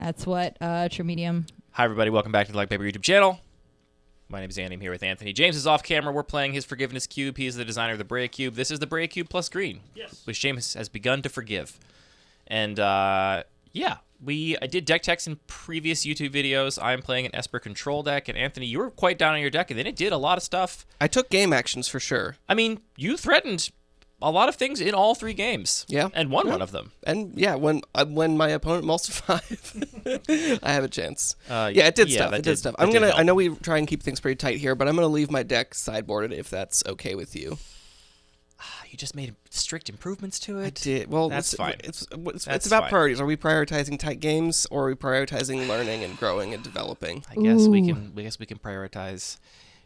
That's what True Medium. Hi, everybody. Welcome back to the Like Paper YouTube channel. My name is Andy. I'm here with Anthony. James is off camera. We're playing his Forgiveness Cube. He is the designer of the Brea Cube. This is the Brea Cube plus green, which James has begun to forgive. And, yeah, I did deck techs in previous YouTube videos. I'm playing an Esper control deck. And, Anthony, you were quite down on your deck, and then it did a lot of stuff. I took game actions for sure. I mean, you threatened a lot of things in all three games. Yeah. And won one of them. And, yeah, when my opponent mulls to 5, I have a chance. It did stuff. It did stuff. I know we try and keep things pretty tight here, but I'm going to leave my deck sideboarded if that's okay with you. You just made strict improvements to it? I did. Well, that's fine. It's about priorities. Are we prioritizing tight games, or are we prioritizing learning and growing and developing? I guess we can prioritize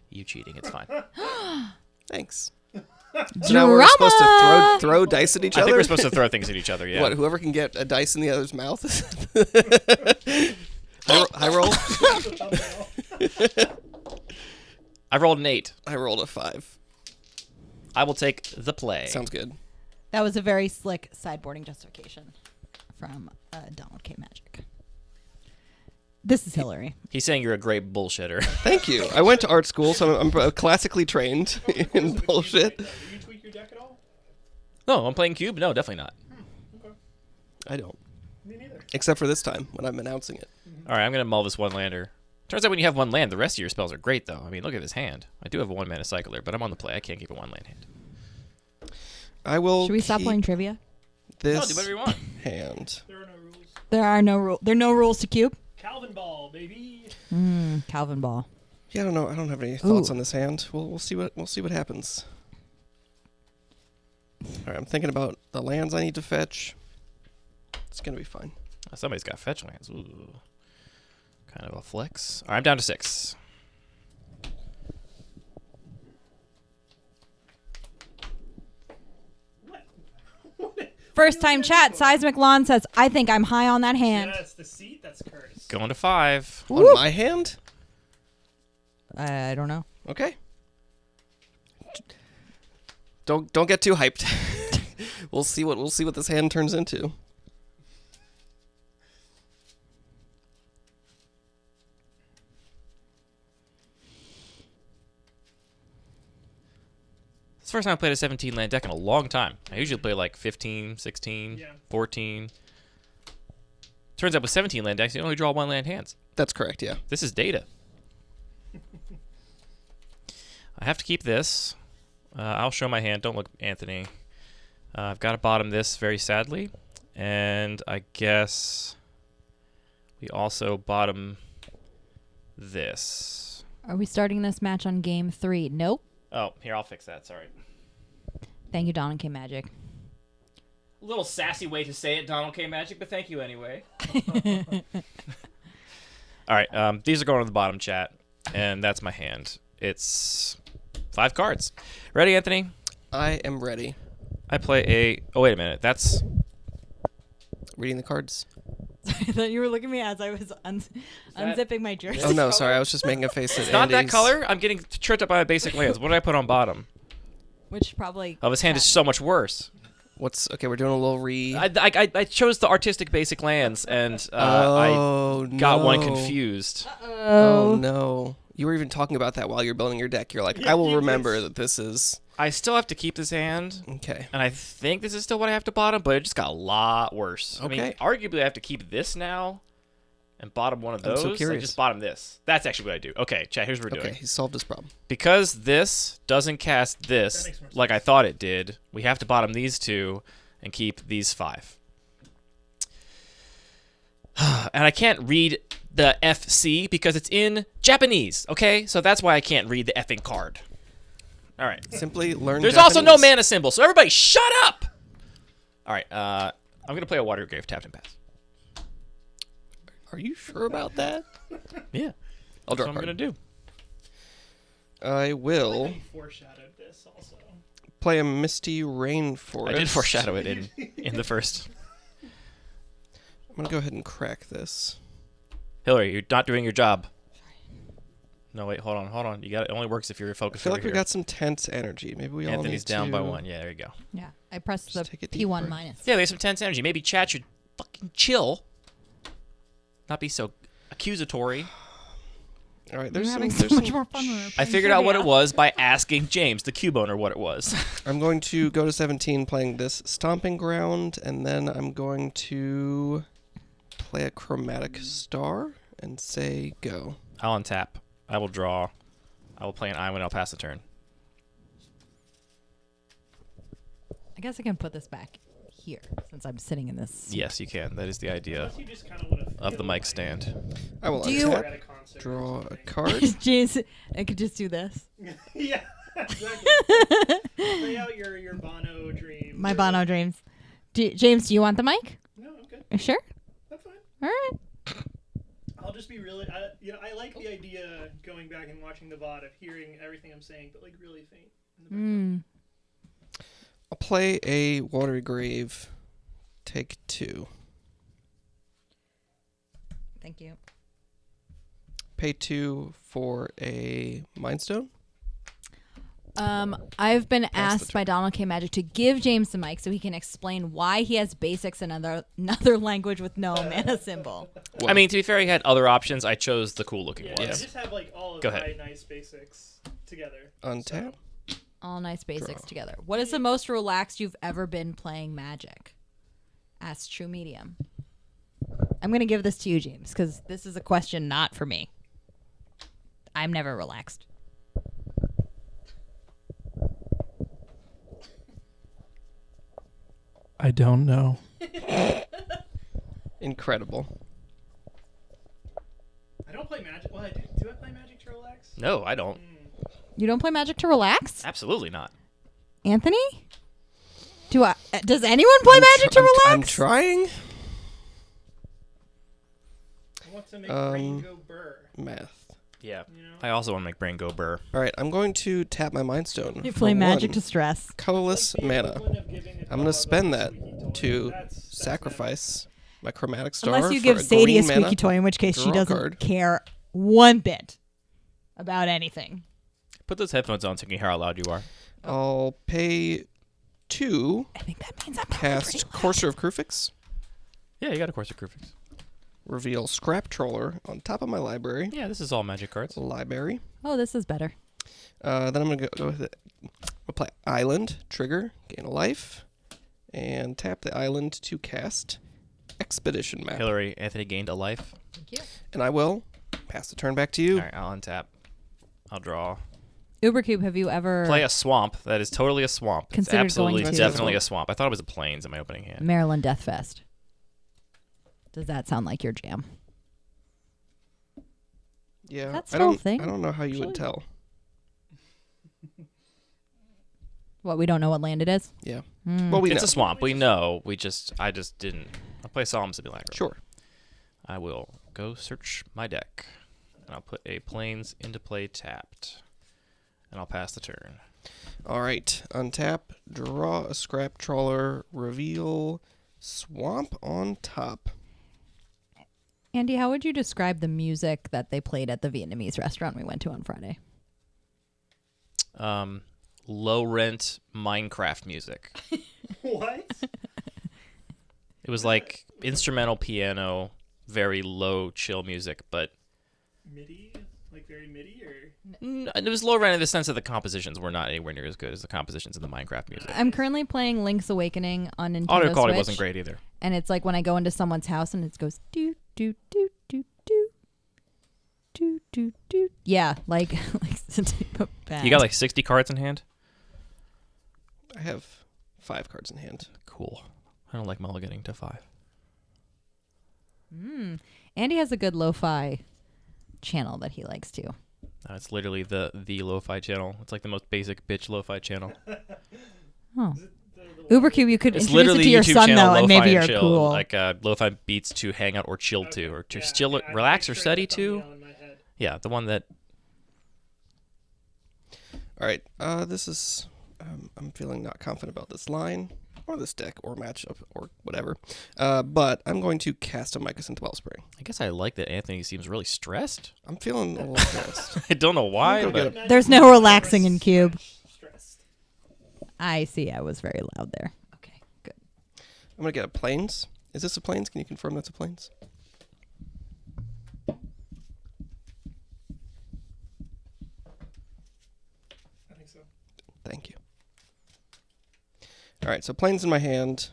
you cheating. It's fine. Thanks. So now we're supposed to throw dice at each other? I think we're supposed to throw things at each other, yeah. What, whoever can get a dice in the other's mouth? High roll? I rolled an 8. I rolled a 5. I will take the play. Sounds good. That was a very slick sideboarding justification from Donald K. Magic. This is Hillary. He's saying you're a great bullshitter. Thank you. I went to art school, so I'm classically trained in bullshit. Did you tweak your deck at all? No, I'm playing Cube? No, definitely not. Okay. I don't. Me neither. Except for this time, when I'm announcing it. All right, I'm going to mull this one lander. Turns out when you have one land, the rest of your spells are great, though. I mean, look at his hand. I do have a 1-mana cycler, but I'm on the play. I can't keep a 1-land hand. I will. Should we stop playing trivia? This No, do whatever you want. hand. There are no rules. There are no rules. There are no rules to Cube. Calvin Ball, baby. Calvin Ball. Yeah, I don't know. I don't have any thoughts on this hand. We'll see what happens. All right, I'm thinking about the lands I need to fetch. It's gonna be fine. Somebody's got fetch lands. Ooh. Kind of a flex. All right, I'm down to 6. First time chat. Seismic Lawn says, I think I'm high on that hand. Yes, the seat, that's cursed. Going to 5. On my hand? I don't know. Okay. Don't get too hyped. We'll see what this hand turns into. It's the first time I played a 17-land deck in a long time. I usually play like 15, 16, 14. Turns out with 17-land decks, you only draw 1-land hands. That's correct, yeah. This is data. I have to keep this. I'll show my hand. Don't look, Anthony. I've got to bottom this very sadly. And I guess we also bottom this. Are we starting this match on game 3? Nope. Oh, here, I'll fix that. Sorry. Thank you, Donald K. Magic. A little sassy way to say it, Donald K. Magic, but thank you anyway. All right, these are going to the bottom chat, and that's my hand. It's 5 cards. Ready, Anthony? I am ready. I play a... Oh, wait a minute. That's... Reading the cards. I thought you were looking at me as I was unzipping my jersey. Oh, no, sorry. I was just making a face at It's not that Andy's. color. I'm getting tripped up by my basic lands. What did I put on bottom? Which probably... Oh, this hand is so much worse. Okay, we're doing a little I chose the artistic basic lands, and I got one confused. Oh, no. You were even talking about that while you're building your deck. You're like, I will remember that this is... I still have to keep this hand. Okay. And I think this is still what I have to bottom, but it just got a lot worse. Okay. I mean, arguably I have to keep this now and bottom one of those. I'm so curious. Just bottom this. That's actually what I do. Okay, chat, here's what we're doing. Okay, he solved his problem. Because this doesn't cast this like I thought it did, we have to bottom these 2 and keep these 5. And I can't read the FC because it's in Japanese, okay? So that's why I can't read the effing card. All right. Simply learn There's Japanese. also no mana symbol, so everybody shut up! All right, I'm going to play a Water Grave, tapped and pass. Are you sure about that? Yeah. I'll That's draw a what I'm card. going to do. I will You foreshadowed this also. play a Misty Rainforest. I did foreshadow it in the first. I'm going to go ahead and crack this. Hillary, you're not doing your job. No, wait, hold on. You got it. Only works if you're I focused feel over like here. we got some tense energy. Maybe we all Anthony's need down to... by 1. Yeah, there you go. Yeah, I pressed Just the take it deeper. P1 minus. Yeah, we have some tense energy. Maybe chat should fucking chill. not be so accusatory. All right, You're there's having some. so much more fun when we're I playing figured out what trivia. it was by asking James, the cube owner, what it was. I'm going to go to 17 playing this Stomping Ground, and then I'm going to play a Chromatic Star and say go. I'll untap. I will draw. I will play an island. I'll pass the turn. I guess I can put this back here since I'm sitting in this. Yes, you can. That is the idea Unless you just kind of want to of the mic stand. I will Do you- At untap, a concert or draw a something. card. Jeez, I could just do this. Yeah, exactly. Play out your Bono dream. My Bono dreams. James, do you want the mic? No, I'm good. You sure? That's fine. All right. I'll just be really. I like the idea going back and watching the VOD of hearing everything I'm saying, but like really faint in the background. I'll play a Watery Grave. Take 2. Thank you. Pay 2 for a Mind Stone. I've been the asked by Donald K. Magic to give James the mic so he can explain why he has basics in another language with no mana symbol. Well, I mean, to be fair, he had other options. I chose the cool looking Yeah, ones. I just have like all of Go my ahead. nice basics together. untap. All nice basics Draw. together. What is the most relaxed you've ever been playing Magic? Asked True Medium. I'm going to give this to you, James, because this is a question not for me. I'm never relaxed. I don't know. Incredible. I don't play Magic. Well, I do. Do I play Magic to relax? No, I don't. You don't play Magic to relax? Absolutely not. Anthony? Does anyone play Magic to relax? I'm trying. I want to make brain Um, go burr. Math. Yeah. You know? I also want to make brain go burr. All right, I'm going to tap my Mind Stone. You for play Magic 1 to stress. colorless Like the mana. equivalent of giving a I'm going dog to spend a that squeaky toy. to That's sacrifice my Chromatic Star. Unless you for give a Sadie a green mana. squeaky toy, in which case she draw a doesn't card. care one bit about anything. Put those headphones on so you can hear how loud you are. I'll pay 2, I think that means I'm probably cast pretty loud. Courser of Krufix, Yeah, you got a Course of Krufix. reveal Scrap Troller on top of my library. Yeah, this is all magic cards. Library. Oh, this is better. Then I'm going to go with it. I'll play Island, trigger, gain a life, and tap the island to cast Expedition Map. Hillary, Anthony gained a life. Thank you. And I will pass the turn back to you. All right, I'll untap. I'll draw. Ubercube, have you ever Play a swamp. That is totally a swamp. It's Considered absolutely, going to- definitely a swamp. I thought it was a plains in my opening hand. Maryland Death Fest? Does that sound like your jam? Yeah, That's I still a don't. thing, I don't know how you would actually. tell. What, we don't know what land it is? Yeah. Hmm. Well, we It's know. a swamp. We know. I just didn't. I'll play Solemn Simulacrum. Sure. I will go search my deck. And I'll put a plains into play tapped. And I'll pass the turn. All right. Untap. Draw a Scrap Trawler. Reveal Swamp on top. Andy, how would you describe the music that they played at the Vietnamese restaurant we went to on Friday? Low rent Minecraft music. What? It was like instrumental piano, very low chill music, but MIDI? Like very MIDI or? it was low rent in the sense that the compositions were not anywhere near as good as the compositions in the Minecraft music. I'm currently playing Link's Awakening on Nintendo Audio quality Switch, wasn't great either. and it's like when I go into someone's house and it goes do do do do do do do do. Yeah, like bad. You got like 60 cards in hand? I have 5 cards in hand. Cool. I don't like mulliganing to 5. Andy has a good lo-fi channel that he likes too. It's literally the lo-fi channel. It's like the most basic bitch lo-fi channel. Oh, Ubercube, you could It's introduce literally it to your YouTube son channel though, and lo-fi maybe you're chill, cool. like lo-fi beats to hang out or chill to, or to Yeah, still yeah, I relax or picture study the to. thumbnail in my head. Yeah, the one that All right. This is. I'm feeling not confident about this line or this deck or matchup or whatever. But I'm going to cast a Mycosynth Wellspring. I guess I like that Anthony seems really stressed. I'm feeling a little stressed. I don't know why, Go but get There's no relaxing in Cube. Stressed. I see. I was very loud there. Okay, good. I'm going to get a Plains. Is this a Plains? Can you confirm that's a Plains? All right, so planes in my hand.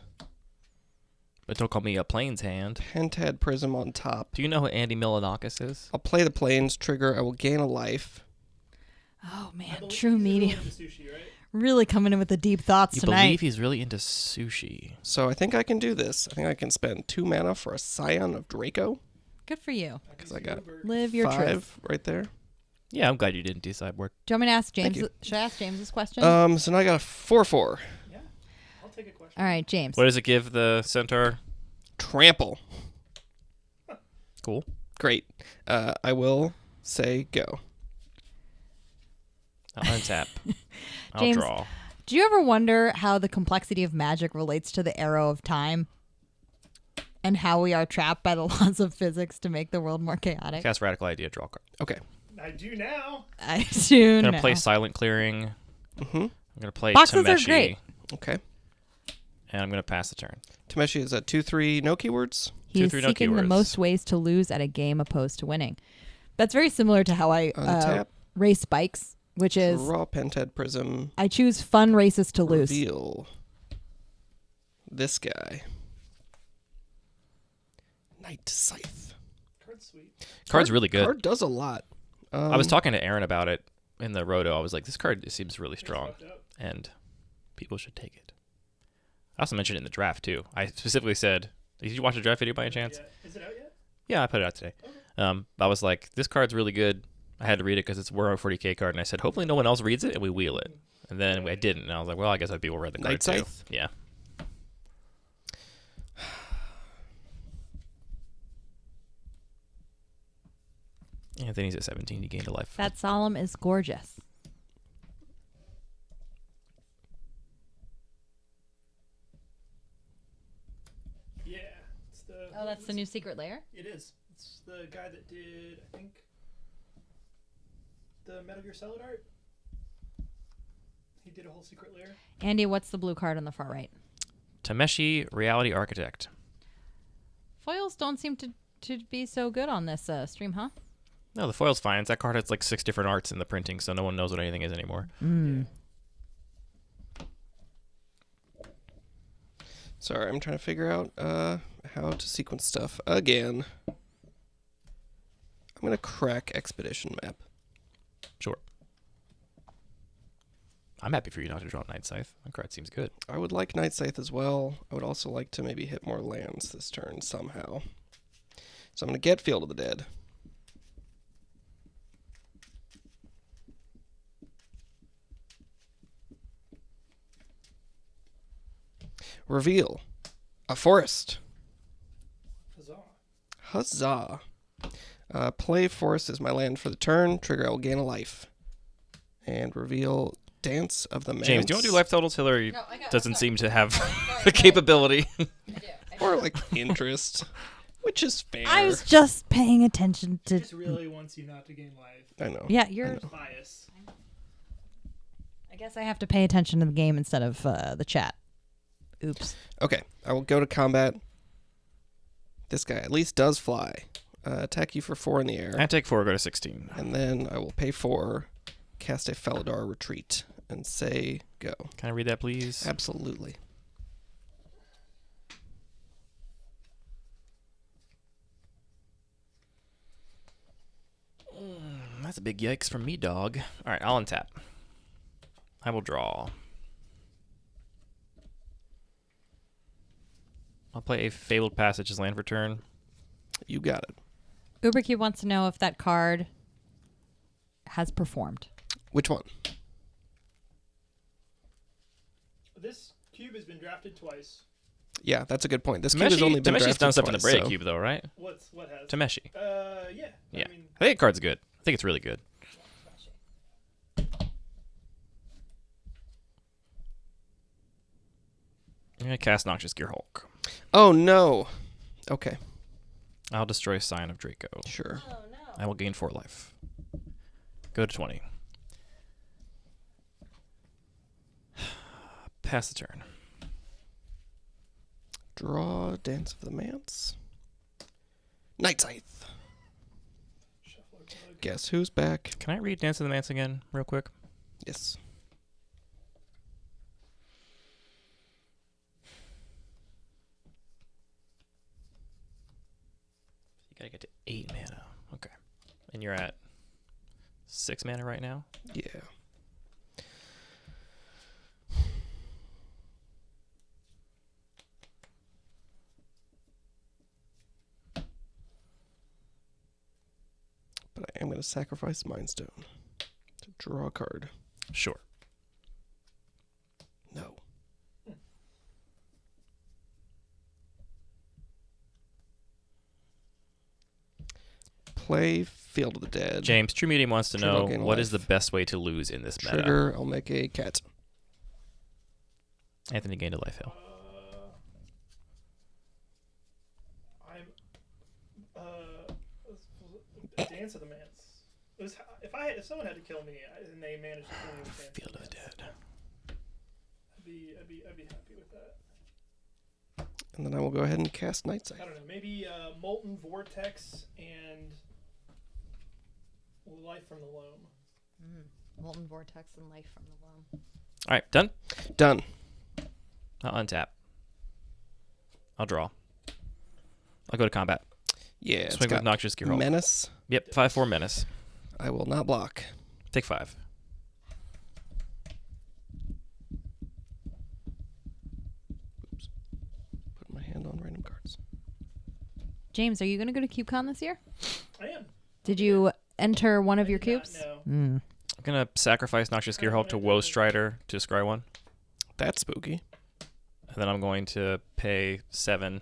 But don't call me a planes hand. Pentad Prism on top. Do you know who Andy Milonakis is? I'll play the planes. Trigger. I will gain a life. Oh, man. True medium. Sushi, right? Really coming in with the deep thoughts tonight. You believe he's really into sushi. So I think I can do this. I think I can spend 2 mana for a Scion of Draco. Good for you. Because I got Live your 5 truth. right there. Yeah, I'm glad you didn't do sideboard. Do you want me to ask James? Should I ask James this question? So now I got a 4/4. Yeah, I'll take a question. All right, James. What does it give the centaur? Trample. Cool. Great. I will say go. I'll untap. I'll James, draw. Do you ever wonder how the complexity of magic relates to the arrow of time? And how we are trapped by the laws of physics to make the world more chaotic? Cast Radical Idea, draw a card. Okay. I do now. I do I'm know. going to play Silent Clearing. Mm-hmm. I'm going to play Boxes are Tameshi. great. Okay. And I'm going to pass the turn. Tameshi is a 2/3 no keywords. He is 2/3 no seeking the keywords. most ways to lose at a game opposed to winning. That's very similar to how I Untap. race bikes, which is Draw Pentad Prism. I choose fun races to lose. Reveal this guy. Night Scythe. Card's sweet. Card's really good. Card does a lot. I was talking to Aaron about it in the roto. I was like, this card seems really strong, It's fucked up. and people should take it. I also mentioned it in the draft, too. I specifically said, did you watch the draft video by any chance? Yeah. Is it out yet? Yeah, I put it out today. Okay. I was like, this card's really good. I had to read it because it's a 40k card, and I said, hopefully no one else reads it, and we wheel it. And then I didn't, and I was like, well, I guess other people read the card, Night too. Scythe? Yeah. Anthony's at 17. He gained a life. That solemn is gorgeous. Yeah. It's the. Oh, that's the new secret lair? It is. It's the guy that did, I think, the Metal Gear Solid art. He did a whole secret lair. Andy, what's the blue card on the far right? Tameshi, Reality Architect. Foils don't seem to be so good on this stream, huh? No, the foil's fine. That card has like 6 different arts in the printing, so no one knows what anything is anymore. Sorry, I'm trying to figure out how to sequence stuff again. I'm going to crack Expedition Map. Sure. I'm happy for you not to draw Night Scythe. That card seems good. I would like Night Scythe as well. I would also like to maybe hit more lands this turn somehow. So I'm going to get Field of the Dead. Reveal a forest. Huzzah. Huzzah. Play forest as my land for the turn. Trigger, I will gain a life. And reveal Dance of the Manse. James, do you want to do life totals? Hillary No, doesn't seem to have the capability. Or like interest, which is fair. I was just paying attention He to... just really wants you not to gain life. I know. Yeah, you're... Bias. I guess I have to pay attention to the game instead of the chat. Oops. Okay, I will go to combat. This guy at least does fly. Attack you for 4 in the air. I take 4, go to 16. And then I will pay 4, cast a Felidar Retreat, and say go. Can I read that, please? Absolutely. That's a big yikes from me, dog. All right, I'll untap. I will draw. I'll play a Fabled Passage as land for turn. You got it. UberCube wants to know if that card has performed. Which one? This cube has been drafted twice. Yeah, that's a good point. This cube has only been Tameshi's drafted done stuff twice, in the Brea so- Cube, though, right? What has? Tameshi. Yeah. Yeah. I mean, I think the card's good. I think it's really good. I'm going to cast Noxious Gear Hulk. Oh, no. Okay, I'll destroy Scion of Draco. sure. Oh, no. I will gain 4 life. Go to 20. Pass the turn. Draw Dance of the Manse. Night Scythe. shuffler bug. Guess who's back? Can I read Dance of the Manse again, real quick? Yes. Gotta get to 8 mana. Okay. And you're at 6 mana right now? Yeah. But I am going to sacrifice Mind Stone to draw a card. Sure. No. Play Field of the Dead. James, True Medium wants to know Trigger what life. is the best way to lose in this meta. Trigger, I'll make a cat. Anthony gained a life hill. Dance of the Manse. If someone had to kill me and they managed to kill me with Dance Field of of the the Manse, Dead. I'd be happy with that. And then I will go ahead and cast Night I Sight. don't know, maybe Molten Vortex and Life from the Loam. Molten Vortex and Life from the Loam. All right, done? Done. I'll untap. I'll draw. I'll go to combat. Yeah. it's Swing with got Noxious Gearhulk. Menace. Yep, 5/4 Menace. I will not block. Take 5. Oops. Put my hand on random cards. James, are you going to go to CubeCon this year? I am. Did you enter one of your I did not cubes? know. I'm going to sacrifice Noxious Gearhulk to Woe Strider to scry 1. That's spooky. And then I'm going to pay 7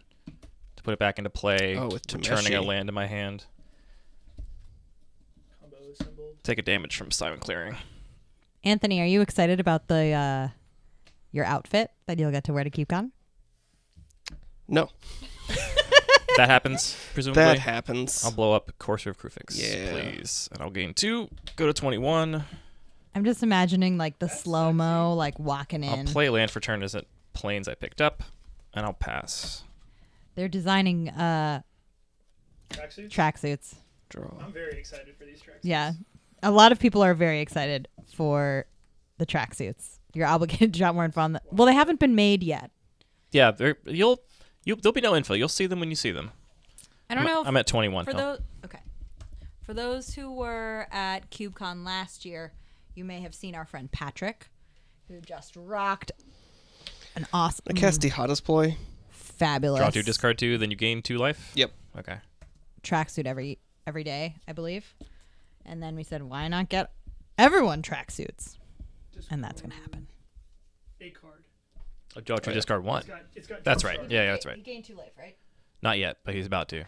to put it back into play, Oh, with returning a Tameshi. land in my hand. Combo assembled. Take a damage from Simon Clearing. Anthony, are you excited about the your outfit that you'll get to wear to CubeCon? No. That happens, presumably. That happens. I'll blow up Courser of Crufix, Yeah. please. And I'll gain 2, go to 21. I'm just imagining like the slow-mo, like walking I'll in. play land for turn as it planes I picked up, and I'll pass. They're designing Tracksuits? tracksuits. Draw. I'm very excited for these tracksuits. Yeah. A lot of people are very excited for the tracksuits. You're obligated to drop more info on them. Well, they haven't been made yet. Yeah, there'll be no info. You'll see them when you see them. I don't know if I'm at 21. for Phil. those for those who were at CubeCon last year, you may have seen our friend Patrick, who just rocked an awesome, I cast the hottest ploy. fabulous Draw 2, discard 2, then you gain 2 life? Yep. Okay. tracksuit every day, I believe. And then we said, why not get everyone tracksuits? And that's gonna happen. A card. Draw 2, discard 1. It's got That's draw right. card. Yeah, that's right. He gained 2 life, right? Not yet, but he's about to.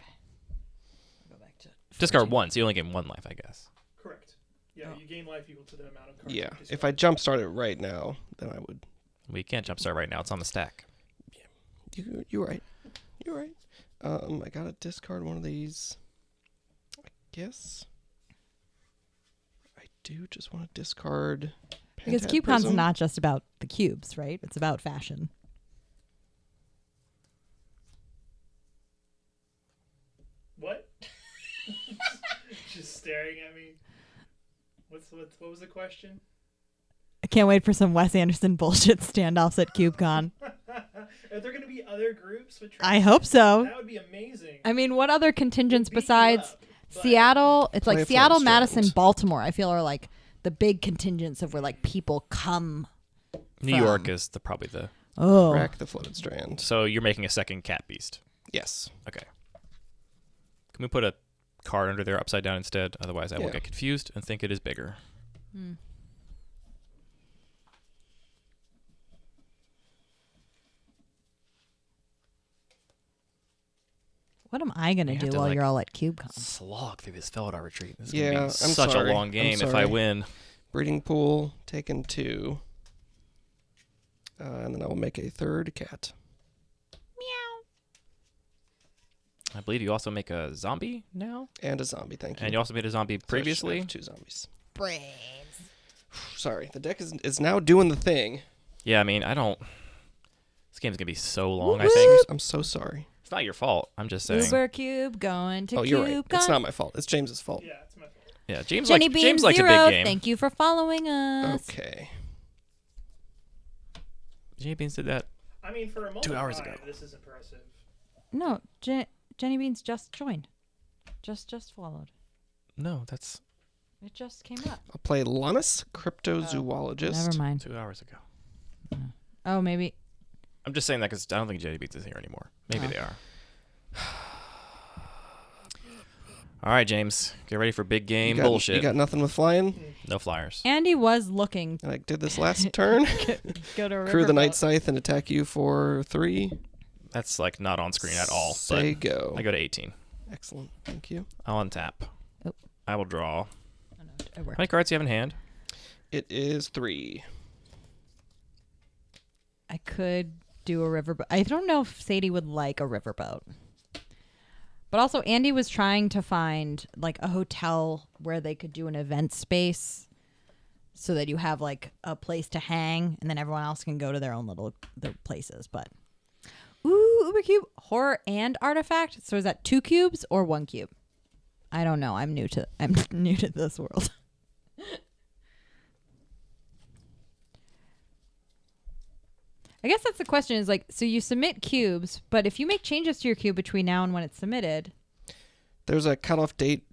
Go back to Discard 1, so you only gain 1 life, I guess. Correct. Yeah, you gain life equal to the amount of cards. Yeah. you If I jump start it right now, then I would. We can't jumpstart right now. It's on the stack. You're right. You're right. I gotta discard one of these. I guess. I do just want to discard. because Pentad CubeCon's Prism. not just about the cubes, right? It's about fashion. What? Just staring at me. What was the question? I can't wait for some Wes Anderson bullshit standoffs at CubeCon. Are there going to be other groups with I hope so. That would be amazing. I mean, what other contingents Beat you besides up, but- Seattle? It's Play like a Seattle, Flintstones. Madison, Baltimore. I feel are like the big contingents of where like people come. New from. York is probably the... Oh, Crack the floated strand. So you're making a second cat beast. Yes. Okay. Can we put a card under there upside down instead? Otherwise I will Yeah. get confused and think it is bigger. what am I gonna We have do to, while like, you're all at CubeCon? Slog through this Felidar retreat. This is Yeah, gonna be I'm such sorry. a long I'm game if I sorry. win. Breeding pool, taken 2. And then I will make a third cat. I believe you also make a zombie now? And a zombie, thank you. And you also made a zombie So I should previously? have 2 zombies. Brains. Sorry, the deck is now doing the thing. Yeah, I mean, I don't... This game's going to be so long, I think. I'm so sorry. It's not your fault. I'm just saying. Uber Cube going to Oh, you're right. CubeCon. It's not my fault. It's James's fault. Yeah, it's my fault. Yeah, James, Jenny like, Bean James likes a Zero, big game. thank you for following us. Okay. Jenny Beans did that. I mean, for a moment, 2 hours ago. this is impressive. No, Jenny Beans just joined. Just followed. No, that's... It just came up. I'll play Lannis, Cryptozoologist. Never mind. 2 hours ago. Oh, maybe. I'm just saying that because I don't think JD Beats is here anymore. Maybe they are. All right, James. Get ready for big game bullshit. You got nothing with flying? No flyers. Andy was looking. And I did this last turn. Go to a Crew the riverboat. Night Scythe and attack you for 3. That's like not on screen at all. Say but go. I go to 18. Excellent. Thank you. I'll untap. Oh. I will draw. Oh, no, it How worked. many cards do you have in hand? It is 3. I could do a riverboat. I don't know if Sadie would like a riverboat. But also, Andy was trying to find like a hotel where they could do an event space so that you have like a place to hang and then everyone else can go to their own their places. But ooh, Uber Cube, horror and artifact. So is that 2 cubes or 1 cube? I don't know. I'm new to this world. I guess that's the question is like, so you submit cubes, but if you make changes to your cube between now and when it's submitted. There's a cutoff date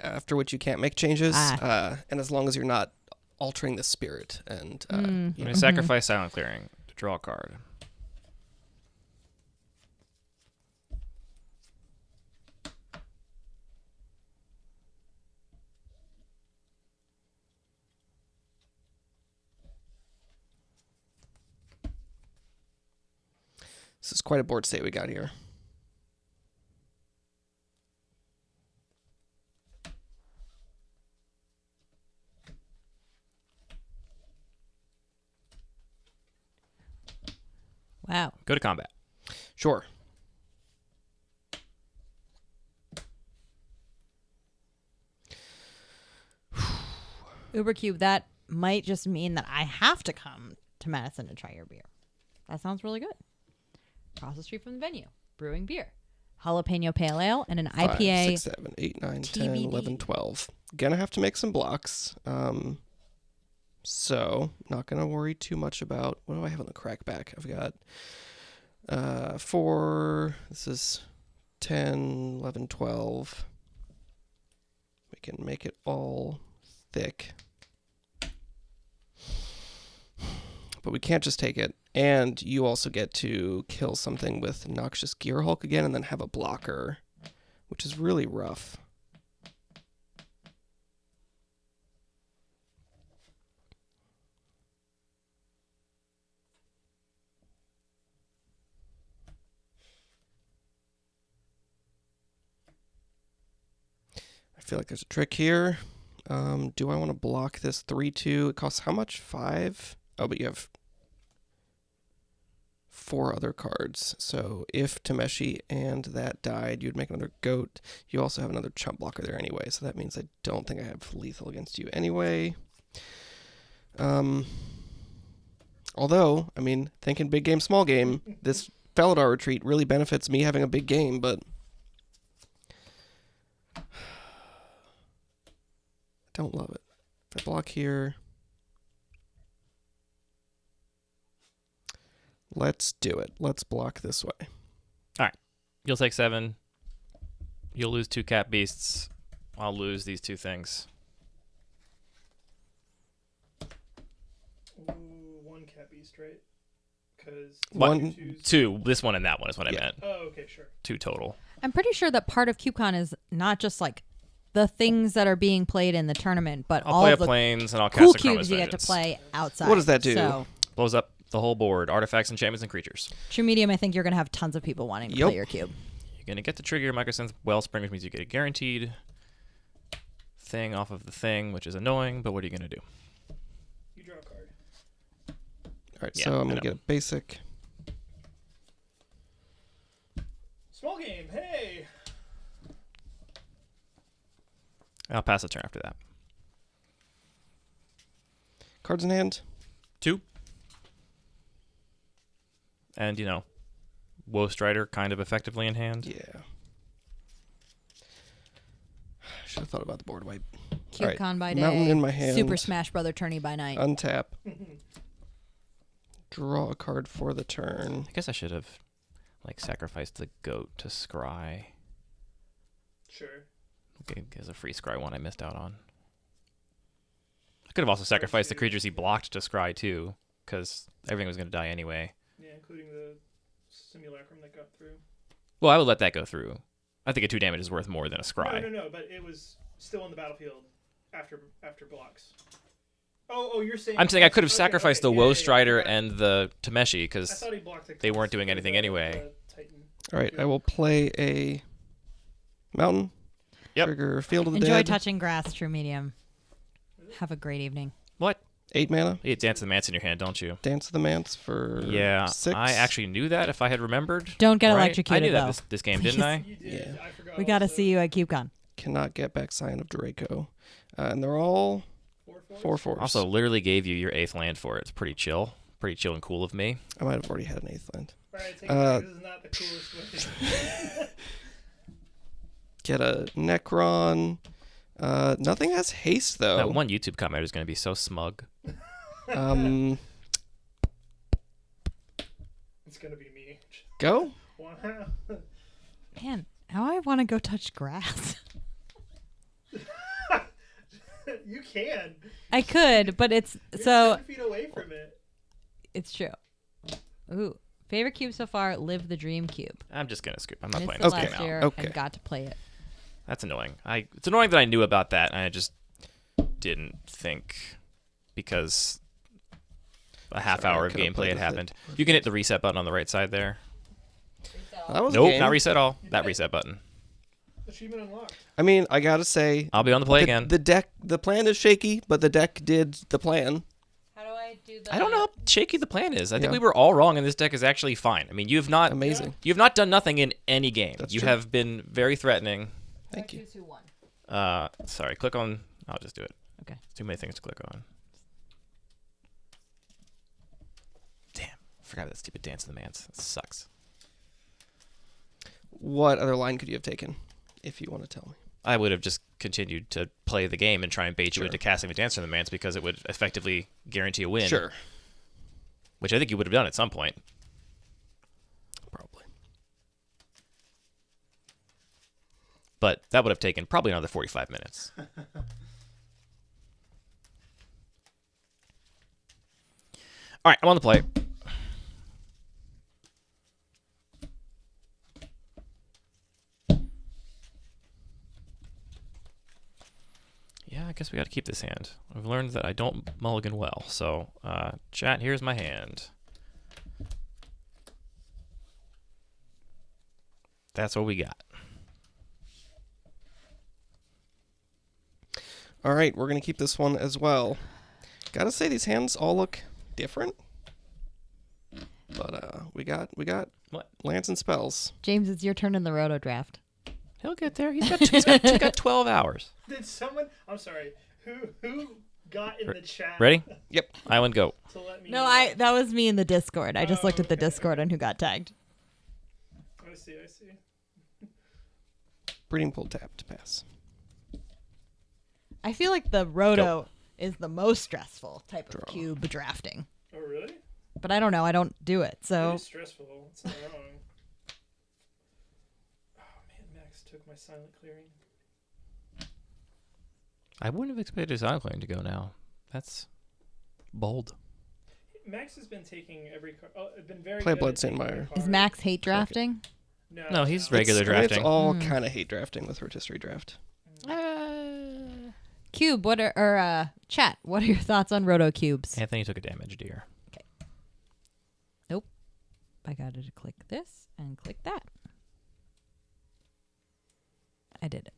after which you can't make changes. And as long as you're not altering the spirit. And I'm going to sacrifice Silent Clearing to draw a card. This is quite a board state we got here. Wow. Go to combat. Sure. Uber Cube, that might just mean that I have to come to Madison to try your beer. That sounds really good. Across the street from the venue, brewing beer. Jalapeno Pale Ale and an 5, IPA. 6, 7, 8, 9, 10, TBD. 11, 12. Gonna have to make some blocks. So, not gonna worry too much about... What do I have on the crackback? I've got 4... This is 10, 11, 12. We can make it all thick. But we can't just take it. And you also get to kill something with Noxious Gear Hulk again and then have a blocker, which is really rough. I feel like there's a trick here. Do I want to block this 3-2? It costs how much? 5? Oh, but you have 4 other cards. So if Tameshi and that died, you'd make another goat. You also have another chump blocker there anyway, so that means I don't think I have lethal against you anyway. Although, I mean, thinking big game, small game, this Felidar retreat really benefits me having a big game, but I don't love it. If I block here... Let's do it. Let's block this way. All right. You'll take 7. You'll lose 2 cat beasts. I'll lose these 2 things. Ooh, 1 cat beast, right? Because 2. This one and that one is what I meant. Oh, okay, sure. 2 total. I'm pretty sure that part of CubeCon is not just like the things that are being played in the tournament, but I'll all play of a the planes and I'll cool cast a Chroma's cubes you get to Vengeance. play outside. What does that do? So, Blows up the whole board. Artifacts, enchantments, and creatures. True Medium, I think you're going to have tons of people wanting to play your cube. You're going to get to trigger your Microsynth Wellspring, which means you get a guaranteed thing off of the thing, which is annoying, but what are you going to do? You draw a card. All right, Yeah, so I'm I going know. to get a basic. Small game, hey! I'll pass a turn after that. Cards in hand. 2. And, Woe Strider kind of effectively in hand. Yeah. Should have thought about the board wipe. CubeCon by day. Mountain in my hand. Super Smash Brother Tourney by night. Untap. Draw a card for the turn. I guess I should have, sacrificed the goat to scry. Sure. Okay, there's a free scry one I missed out on. I could have also sacrificed the creatures he blocked to scry too, because everything was going to die anyway. Yeah, including the simulacrum that got through. Well, I would let that go through. I think a 2 damage is worth more than a scry. No, but it was still on the battlefield after blocks. Oh, you're saying... I'm saying I could have sacrificed the Woe Strider yeah. and the Tameshi, because I thought he blocked the they weren't doing anything anyway. Titan. All right, I will play a mountain. Yep. Trigger Field of the Enjoy Dead. touching grass, true medium. Have a great evening. What? 8 mana. You Dance of the Manse in your hand, don't you? Dance of the Manse for Yeah, 6. I actually knew that if I had remembered. Don't get right? electrocuted, I knew that though. this game, didn't I? You did. Yeah. I forgot. We got to also. see you at CubeCon. Cannot get back Scion of Draco. And they're all 4/4s. Also, literally gave you your 8th land for it. It's pretty chill. Pretty chill and cool of me. I might have already had an 8th land. All right, take it back. This is not the coolest way. Get a Necron. Nothing has haste, though. That one YouTube commenter is going to be so smug. It's going to be me. Go. Wow. Man, now I want to go touch grass. You can. I could, but it's You're so 10 feet away from it. it's true. Ooh, favorite cube so far? Live the Dream Cube. I'm just going to scoop. I'm not Missed playing it this last game out. year Okay. and got to play it. That's annoying. It's annoying that I knew about that, and I just didn't think because a half Sorry, I hour of could've gameplay played had with happened. it. You can hit the reset button on the right side there. That was a Nope, game. not reset all. You That did. reset button. Achievement unlocked. I mean, I gotta say, I'll be on the play again. the plan is shaky, but the deck did the plan. How do I do the? I don't know how shaky the plan is. I think Yeah. we were all wrong, and this deck is actually fine. I mean, you have not Amazing. you have not done nothing in any game. That's You true. have been very threatening. Thank you. 2, 1. Sorry, click on. I'll just do it. Okay. Too many things to click on. Damn, forgot about that stupid Dance of the Manse. It sucks. What other line could you have taken, if you want to tell me? I would have just continued to play the game and try and bait you Sure. into casting the Dance of the Manse because it would effectively guarantee a win. Sure. Which I think you would have done at some point. Probably. But that would have taken probably another 45 minutes. All right, I'm on the play. Yeah, I guess we got to keep this hand. I've learned that I don't mulligan well. So, chat, here's my hand. That's what we got. All right, we're gonna keep this one as well. Gotta say, these hands all look different. But we got What? lands and spells. James, it's your turn in the roto draft. He'll get there. He's got 12 hours. Did someone... I'm sorry. Who got in the chat Ready? Yep. Island, go. to let me No, know? that was me in the Discord. I just Oh, looked at the okay. Discord on who got tagged. I see. Breeding pool tap to pass. I feel like the roto is the most stressful type Draw. of cube drafting. Oh, really? But I don't know. I don't do it. It So is stressful. It's not wrong. Oh, man, Max took my silent clearing. I wouldn't have expected Silent Clearing to go now. That's bold. Max has been taking every card. Oh, been very Play good at Bloodstained taking every Mire. is card. Max hate drafting? No, he's no. regular I mean, drafting. It's all Hmm. kind of hate drafting with rotisserie draft. Cube, what are or chat? What are your thoughts on roto cubes? Anthony took a damage, dear. I got to click this and click that. I did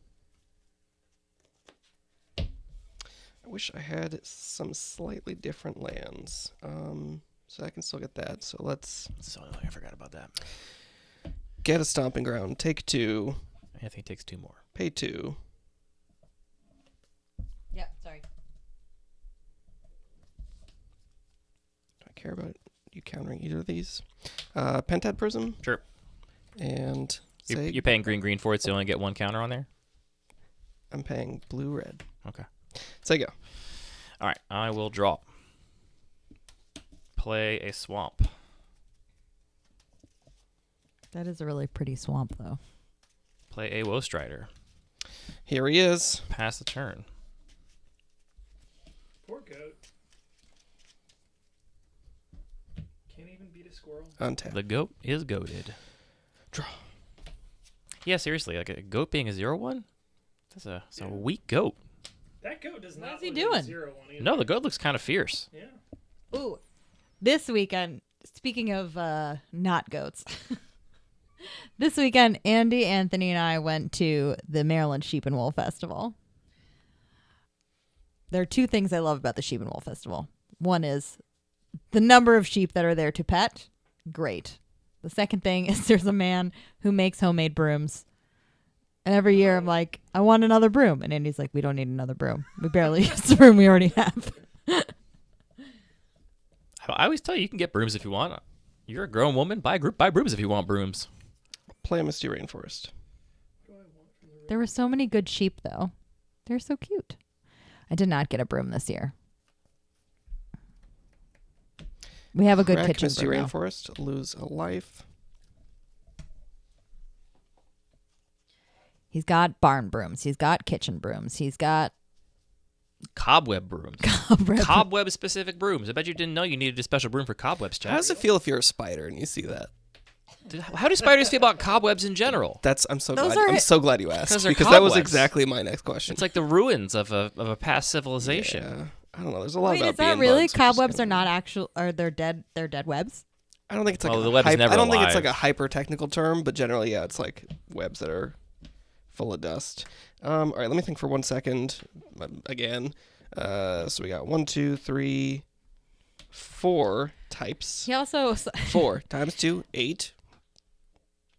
it. I wish I had some slightly different lands. So I can still get that. So let's So annoying, I forgot about that. get a stomping ground. Take 2. Anthony takes 2 more. Pay 2. Yeah, sorry. Do I care about you countering either of these? Pentad Prism. Sure. And say You're paying green for it, so you only get 1 counter on there? I'm paying blue-red. Okay. Say go. All right, I will drop. Play a swamp. That is a really pretty swamp, though. Play a Woe Strider. Here he is. Pass the turn. Poor goat. Can't even beat a squirrel. Untap. The goat is goated. Draw. Yeah, seriously, like a goat being a 0/1? That's a weak goat. That goat does not is he look doing? like a 0/1 either. No, the goat looks kind of fierce. Yeah. Ooh, this weekend. Speaking of not goats, this weekend Andy, Anthony, and I went to the Maryland Sheep and Wool Festival. There are two things I love about the Sheep and Wool Festival. One is the number of sheep that are there to pet. Great. The second thing is there's a man who makes homemade brooms. And every year I'm like, I want another broom. And Andy's like, we don't need another broom. We barely use the broom we already have. I always tell you, you can get brooms if you want. You're a grown woman. Buy brooms if you want brooms. Play a Misty Rainforest. There were so many good sheep, though. They're so cute. I did not get a broom this year. We have a good Crack kitchen Misty broom. Now. Rainforest. Lose a life. He's got barn brooms. He's got kitchen brooms. He's got Cobweb brooms. Cobweb specific brooms. I bet you didn't know you needed a special broom for cobwebs, Chad. How does it feel if you're a spider and you see that? How do spiders feel about cobwebs in general? I'm so Those glad. are- I'm so glad you asked 'Cause they're because that was cobwebs. exactly my next question. It's like the ruins of a past civilization. Yeah. I don't know. There's a lot Wait, about is that being really? bugs, which is Cobwebs kinda are not weird. actual. Are they're dead? They're dead webs. I don't think it's like Well, a the web is never I don't think it's like alive. a hyper technical term, but generally, yeah, it's like webs that are full of dust. All right, let me think for 1 second. Again, so we got 1, 2, 3, 4 types. He also 4 times 2, 8,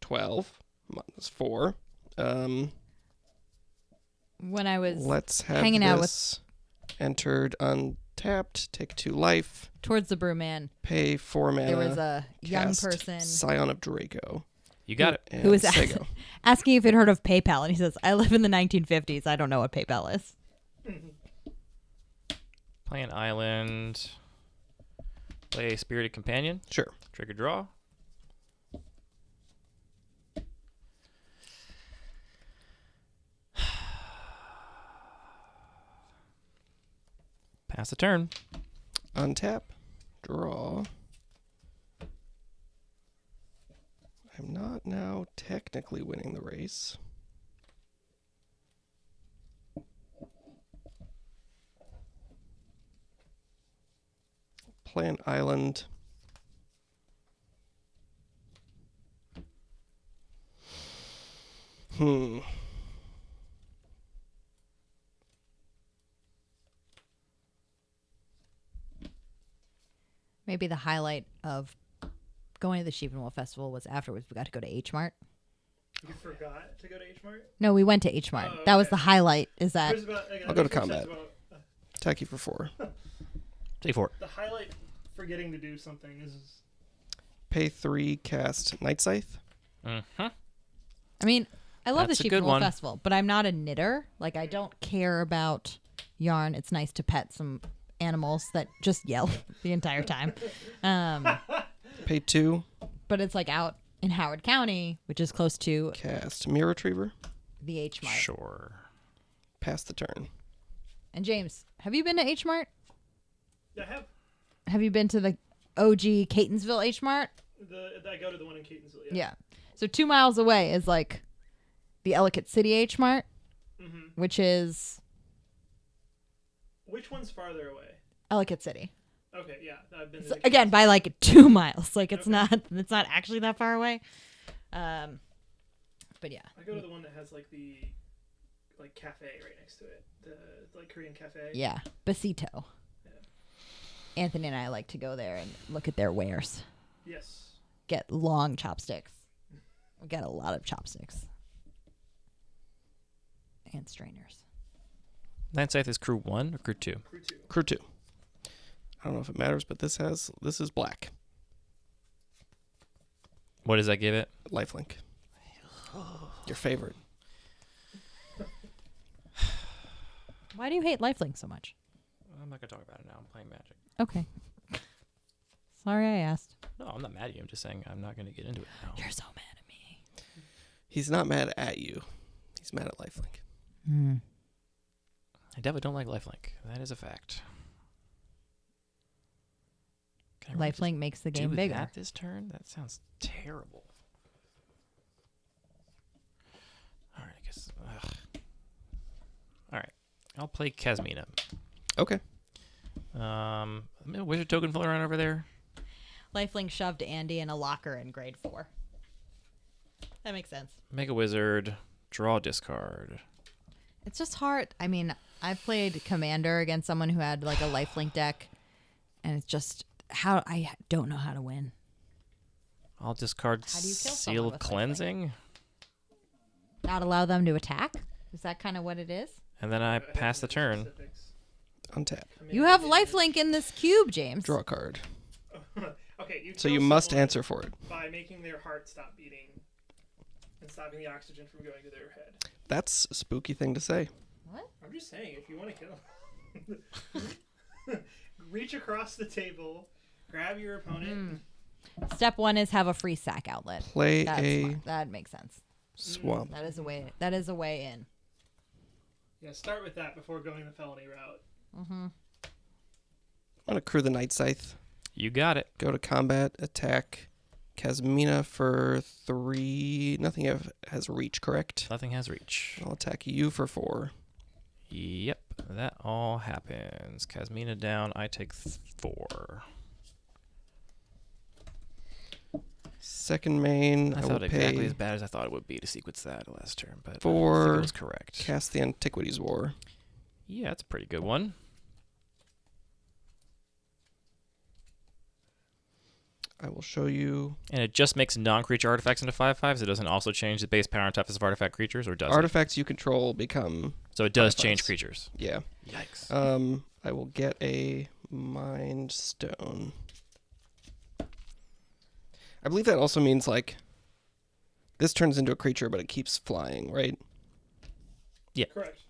12 minus 4. when I was Let's have hanging out this entered untapped. Take 2 life. towards the broom man, Pay 4 mana. there was a young cast person Scion of Draco. You got it. And who was Sego. asking if he'd heard of PayPal, and he says, "I live in the 1950s. I don't know what PayPal is." Play an island. Play a spirited companion. Sure. Trigger draw. Pass the turn. Untap. Draw. I'm not now technically winning the race. Play an island. Maybe the highlight of going to the Sheep and Wool Festival was afterwards we got to go to H Mart. You forgot to go to H Mart? No, we went to H Mart. Oh, That was okay. the highlight. Is that I'll go to combat. Attack you for 4. Take 4. The highlight forgetting to do something is Pay 3, cast Night Scythe. Mm-hmm. I mean, I love That's the a Sheep good and Wool one. Festival, but I'm not a knitter. Like, I don't care about yarn. It's nice to pet some animals that just yell the entire time. Pay 2, But it's like out in Howard County, which is close to cast Mirror Retriever. the H Mart. Sure. Pass the turn. And James, have you been to H Mart? I have Have you been to the OG Catonsville H Mart? I go to the one in Catonsville. Yeah. Yeah. So 2 miles away is like the Ellicott City H Mart, which is Which one's farther away? Ellicott City. Okay, yeah, I've been. To So, the again, by like 2 miles. Like it's not actually that far away. But yeah. I go to the one that has like the cafe right next to it, the Korean cafe. Yeah. Besito. Anthony and I like to go there and look at their wares. Yes. Get long chopsticks. We get a lot of chopsticks. And strainers. Night Scythe is crew 1 or crew 2? Crew 2. Crew 2. I don't know if it matters, but this is black. What does that give it? Lifelink. Your favorite. Why do you hate Lifelink so much? I'm not going to talk about it now. I'm playing Magic. Okay. Sorry I asked. No, I'm not mad at you. I'm just saying I'm not going to get into it now. You're so mad at me. He's not mad at you. He's mad at Lifelink. I definitely don't like lifelink. That is a fact. Can I really Lifelink makes the just game do bigger. that this turn? That sounds terrible. All right, I guess. All right, I'll play Kasmina. Okay. Wizard token floating around over there. Lifelink shoved Andy in a locker in grade 4. That makes sense. Make a wizard. Draw, discard. It's just hard. I mean, I've played Commander against someone who had like a lifelink deck, and it's just how I don't know how to win. I'll discard How do you kill Seal someone of with Cleansing, Not allow them to attack? Is that kind of what it is? and then I pass the turn. Untap. You have lifelink in this cube, James. Draw a card. Okay, So kill you must someone answer for it. by making their heart stop beating and stopping the oxygen from going to their head. That's a spooky thing to say. What? I'm just saying, if you want to kill, reach across the table, grab your opponent. Step 1 is have a free sack outlet. Play That's a smart. That makes sense. swamp. That is a way. That is a way in. Yeah, start with that before going the felony route. I'm going to crew the Night Scythe. You got it. Go to combat, attack Kasmina for 3. Nothing has reach, correct? Nothing has reach. I'll attack you for 4. Yep, that all happens. Kasmina down. I take 4. Second main, I I will thought exactly pay as bad as I thought it would be to sequence that last turn, but I think 4. it was correct. Cast the Antiquities War. Yeah, that's a pretty good one. I will show you And it just makes non-creature artifacts into 5/5s. It doesn't also change the base power and toughness of artifact creatures, or does it? artifacts you control become. So it does 5/5s. change creatures. Yeah. Yikes. I will get a Mind Stone. I believe that also means like this turns into a creature, but it keeps flying, right? Correct.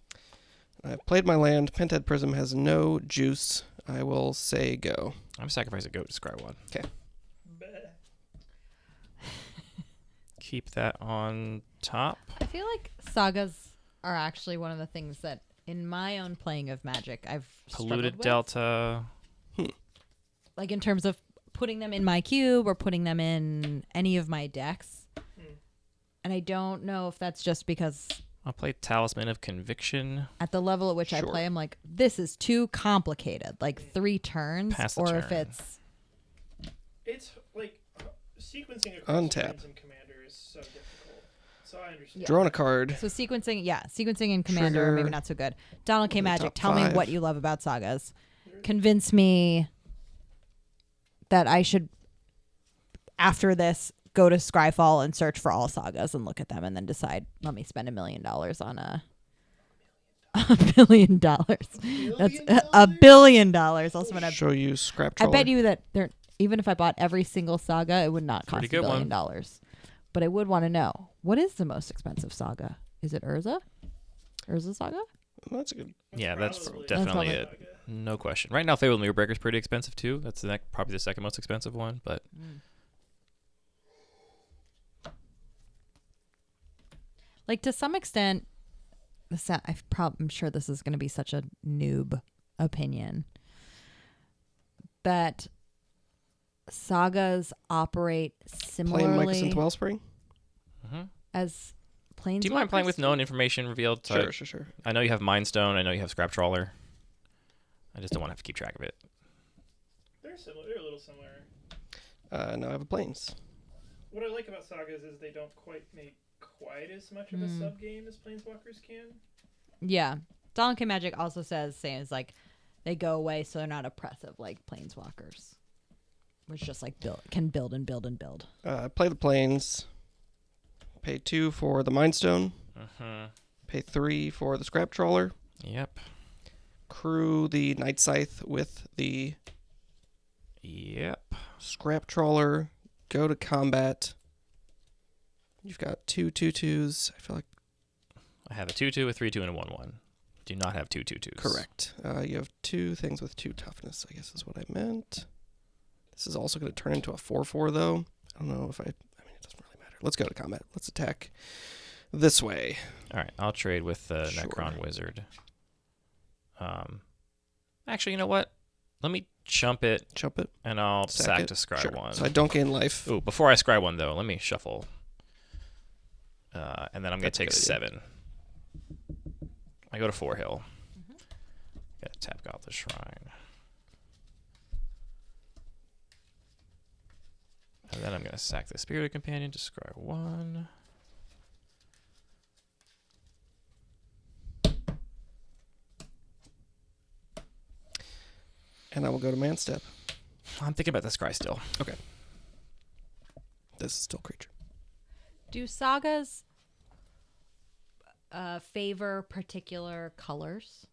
I've played my land. Penthead Prism has no juice. I will say go. I'm sacrificing a goat to scry 1. Okay. Keep that on top. I feel like sagas are actually one of the things that, in my own playing of Magic, I've Polluted struggled with. Delta. Like in terms of putting them in my cube or putting them in any of my decks. And I don't know if that's just because I'll play Talisman of Conviction. at the level at which I Sure. play, I'm like, this is too complicated. Like 3 turns, Pass the or turn. if it's It's like sequencing across Untap. lands and Commander is so difficult. So I understand. Drawing a card. so sequencing in Commander Trigger maybe not so good. Donald K. the Magic, top tell me 5. what you love about sagas. Convince me that I should, after this, go to Scryfall and search for all sagas and look at them and then decide, let me spend $1 million on $1 billion. That's $1 billion. I'll spend Show you Scrap I Trawler. bet you that even if I bought every single saga, it would not cost Pretty $1 good billion. one. But I would want to know, what is the most expensive saga? Is it Urza? Urza Saga? That's a good. Yeah, that's probably- definitely That's it. No question. Right now, Fable Mirror Breaker is pretty expensive too. That's probably the second most expensive one. But Like, to some extent, I'm sure this is going to be such a noob opinion, that sagas operate Playing similarly Mycosynth Wellspring? as Planeswalkers. do you mind playing with known information revealed? So Sure. I know you have Mind Stone. I know you have Scrap Trawler. I just don't want to have to keep track of it. They're similar. They're a little similar. Now I have a Plains. What I like about sagas is they don't quite make quite as much of a sub game as Planeswalkers can. Yeah. Donald K. Magic also says, like, they go away so they're not oppressive like Planeswalkers. Which just like can build and build and build. Play the Plains. Pay 2 for the Mind Stone. Pay 3 for the Scrap Trawler. Yep. Crew the Night Scythe with the Yep. Scrap Trawler. Go to combat. You've got 2 2/2s. I feel like I have a 2/2, a 3/2, and a 1/1. Do not have 2 2/2s. correct. You have 2 things with 2 toughness, I guess is what I meant. This is also going to turn into a 4/4 though. I don't know if I mean, it doesn't really matter. Let's go to combat. Let's attack this way. All right, I'll trade with the Sure. Necron Wizard. Actually, you know what? Let me chump it, Jump it. and I'll sack it. to scry Sure. 1. So I don't gain life. Ooh, before I scry 1, though, let me shuffle. And then I'm going That's to a take good 7. I go to 4 Hill. Gotta tap out the Shrine. And then I'm going to sack the Spirited Companion to scry 1. And I will go to man step. I'm thinking about the scry still. Okay. This is still creature. Do sagas favor particular colors?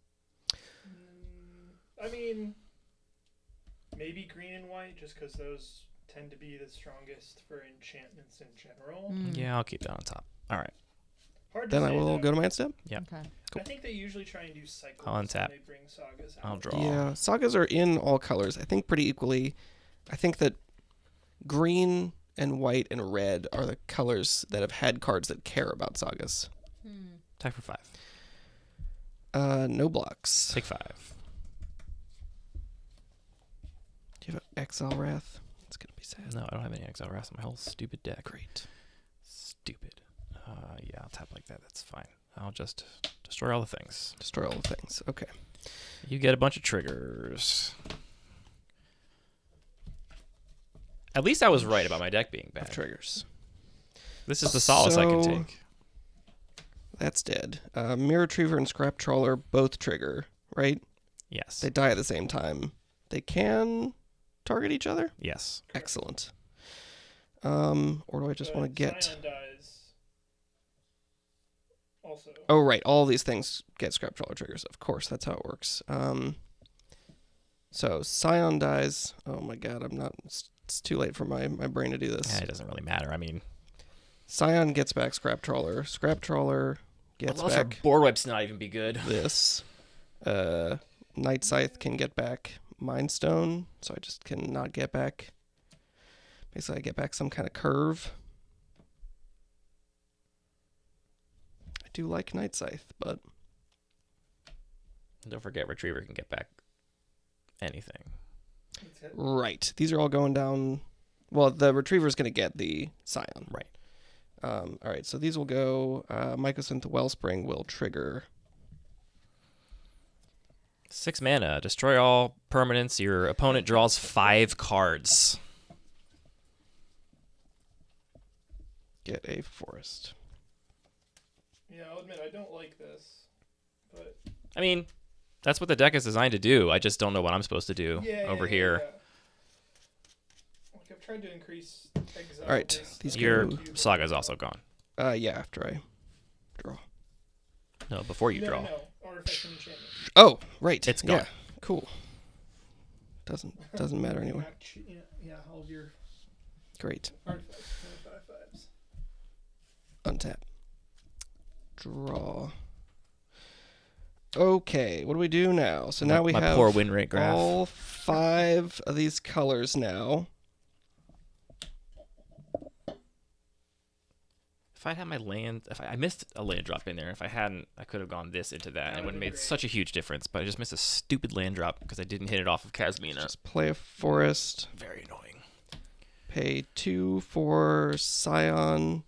I mean, maybe green and white, just because those tend to be the strongest for enchantments in general. Yeah, I'll keep that on top. All right. Hard to Then I say, will though. go to man step. Yep. Okay. I think they usually try and do cycles. I'll untap. When they bring sagas out. I'll draw. Yeah, sagas are in all colors. I think pretty equally. I think that green and white and red are the colors that have had cards that care about sagas. Attack for 5. No blocks. Take 5. Do you have an Exile Wrath? It's gonna be sad. No, I don't have any Exile Wrath in my whole stupid deck. Great. Stupid. Yeah, I'll tap like that. That's fine. I'll just destroy all the things. Destroy all the things. Okay. You get a bunch of triggers. At least I was right about my deck being Of bad. triggers. This is the solace I can So- take. That's dead. Mirror Retriever and Scrap Trawler both trigger, right? Yes. They die at the same time. They can target each other? Yes. Excellent. Or do I just want to get... Scion dies. Also. Oh, right. All these things get Scrap Trawler triggers. Of course, that's how it works. So, Scion dies. Oh my god, I'm not... It's too late for my brain to do this. It doesn't really matter. I mean, Scion gets back Scrap Trawler. Scrap Trawler gets back board wipes not even be good. this. Night Scythe can get back Mind Stone, so I just cannot get back... Basically, I get back some kind of curve. I do like Night Scythe, but... Don't forget, Retriever can get back anything. That's it. Right. These are all going down... Well, the Retriever's going to get the Scion. Right. All right, so these will go... Mycosynth Wellspring will trigger... 6 mana. Destroy all permanents. Your opponent draws 5 cards. Get a Forest. Yeah, I'll admit I don't like this, but I mean, that's what the deck is designed to do. I just don't know what I'm supposed to do over here. Yeah. Like I've tried to increase exile. All right, based these on Your go- cube. Saga is also gone. Yeah, after I draw. No, before you draw. No, artifact and enchantment. Oh, right. It's Yeah, gone. cool. Doesn't matter anyway. Yeah, all of your Great. artifacts, 25/5s. Untap. Draw. Okay, what do we do now? So now we my have poor win rate graph. all 5 of these colors now. If I had my land, I missed a land drop in there. If I hadn't, I could have gone this into that, and it would have made such a huge difference. But I just missed a stupid land drop because I didn't hit it off of Casmina. Just play a Forest. Very annoying. Pay 2 for Scion,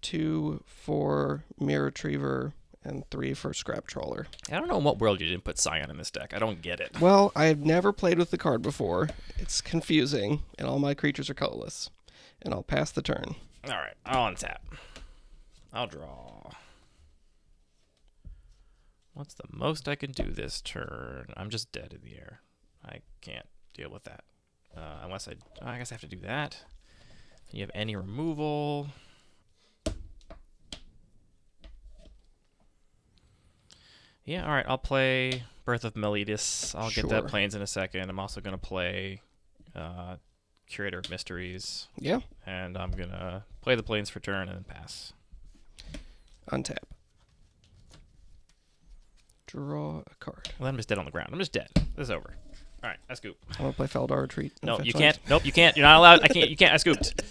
2 for Mirror Retriever, and 3 for Scrap Trawler. I don't know in what world you didn't put Scion in this deck. I don't get it. Well, I've never played with the card before. It's confusing, and all my creatures are colorless. And I'll pass the turn. All right, I'll untap. I'll draw. What's the most I can do this turn? I'm just dead in the air. I can't deal with that. Unless I guess I have to do that. You have any removal. Yeah, all right, I'll play Birth of Meletus. I'll get that Sure. Plains in a second. I'm also going to play Curator of Mysteries. Yeah. And I'm going to play the Plains for turn and then pass. Untap. Draw a card. Well, I'm just dead on the ground. I'm just dead. This is over. All right, I scoop. I want to play Feldar Retreat. and No, fetch you lands. can't. Nope, you can't. You're not allowed. I can't. You can't. I scooped.